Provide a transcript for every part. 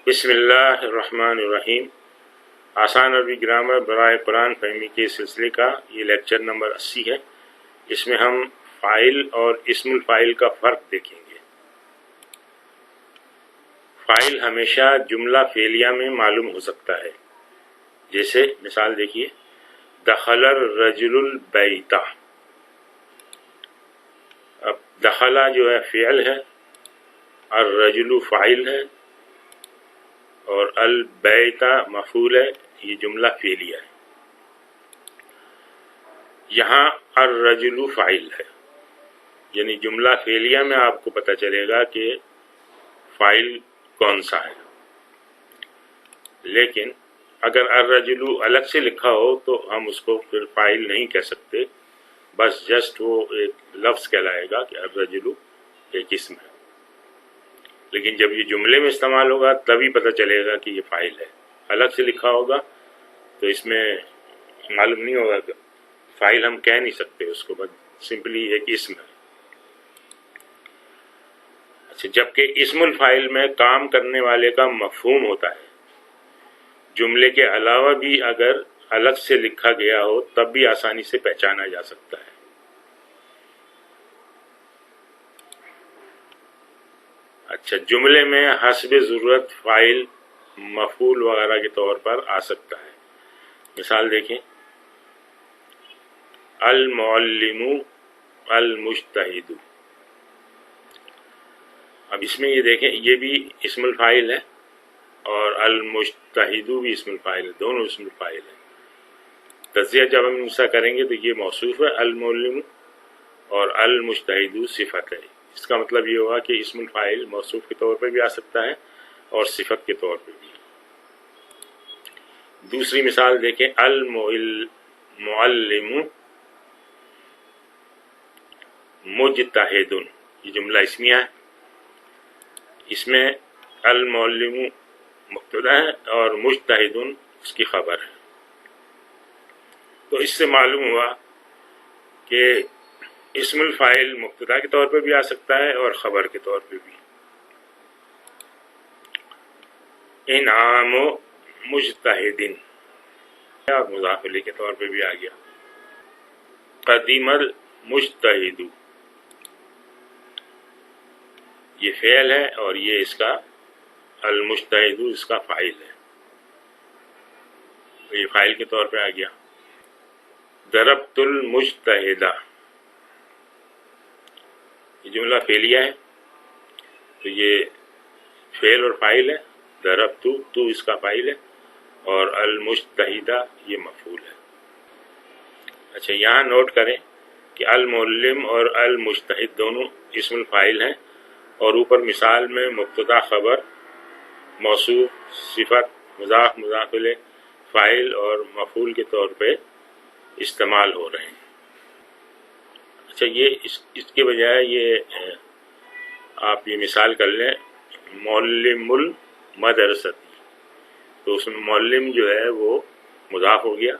بسم اللہ الرحمن الرحیم۔ آسان عربی گرامر برائے قرآن فہمی کے سلسلے کا یہ لیکچر نمبر 80 ہے۔ اس میں ہم فاعل اور اسم الفاعل کا فرق دیکھیں گے۔ فاعل ہمیشہ جملہ فعلیہ میں معلوم ہو سکتا ہے، جیسے مثال دیکھیے، دخل الرجل البیت۔ اب دخلہ جو ہے فعل ہے، الرجل فاعل ہے، اور البیت مفعول ہے، یہ جملہ فعلیہ ہے۔ یہاں الرجل فاعل ہے، یعنی جملہ فعلیہ میں آپ کو پتہ چلے گا کہ فاعل کون سا ہے۔ لیکن اگر الرجل الگ سے لکھا ہو تو ہم اس کو پھر فاعل نہیں کہہ سکتے، بس جسٹ وہ ایک لفظ کہلائے گا کہ الرجل ایک اسم ہے۔ لیکن جب یہ جملے میں استعمال ہوگا تبھی پتہ چلے گا کہ یہ فاعل ہے۔ الگ سے لکھا ہوگا تو اس میں معلوم نہیں ہوگا کہ فاعل ہم کہہ نہیں سکتے اس کو، بس سمپلی ایک اسم ہے۔ اچھا، جبکہ اسم الفاعل میں کام کرنے والے کا مفہوم ہوتا ہے، جملے کے علاوہ بھی اگر الگ سے لکھا گیا ہو تب بھی آسانی سے پہچانا جا سکتا ہے۔ اچھا، جملے میں حسب ضرورت فاعل مفعول وغیرہ کے طور پر آ سکتا ہے۔ مثال دیکھیں، المعلم المجتہد۔ اب اس میں یہ دیکھیں، یہ بھی اسم الفاعل ہے اور المجتہد بھی اسم الفاعل ہے، دونوں اسم الفاعل ہیں۔ تجزیہ جب ہم ایسا کریں گے تو یہ موصوف ہے المعلم، اور المجتہد صفت ہے۔ اس کا مطلب یہ ہوگا کہ اسم الفاعل موصوف کے طور پہ بھی آ سکتا ہے اور صفت کے طور پہ بھی۔ دوسری مثال دیکھیں، المعلم مجتہد، یہ جملہ اسمیہ ہے۔ اس میں المعلم مبتدا ہے اور مجتہد اس کی خبر ہے۔ تو اس سے معلوم ہوا کہ اسم الفاعل مبتدا کے طور پہ بھی آ سکتا ہے اور خبر کے طور پہ بھی۔ انعام مجتہدن اور مضاف الیہ کے طور پہ بھی آ گیا۔ قدیم المجتہد، یہ فعل ہے اور یہ اس کا المجتہد اس کا فاعل ہے، تو یہ فاعل کے طور پہ آ گیا۔ ضربت المجتہد، یہ جملہ فعلیہ ہے تو یہ فعل اور فاعل ہے۔ ضربت تو اس کا فاعل ہے اور المجتہدہ یہ مفعول ہے۔ اچھا، یہاں نوٹ کریں کہ المعلم اور المجتہد دونوں اسم الفاعل ہیں، اور اوپر مثال میں مبتدا، خبر، موصوف، صفت، مضاف، مضاف الیہ، فاعل اور مفعول کے طور پہ استعمال ہو رہے ہیں۔ اچھا، یہ اس کے بجائے یہ آپ یہ مثال کر لیں، معلم المدرستی، تو اس میں معلم جو ہے وہ مضاف ہو گیا۔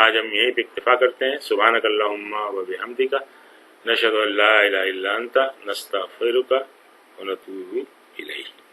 آج ہم یہیں پہ اکتفا کرتے ہیں۔ سبحانک اللہم و بحمدک، نشہد ان لا الہ الا انت، نستغفرک و نتوب الیک۔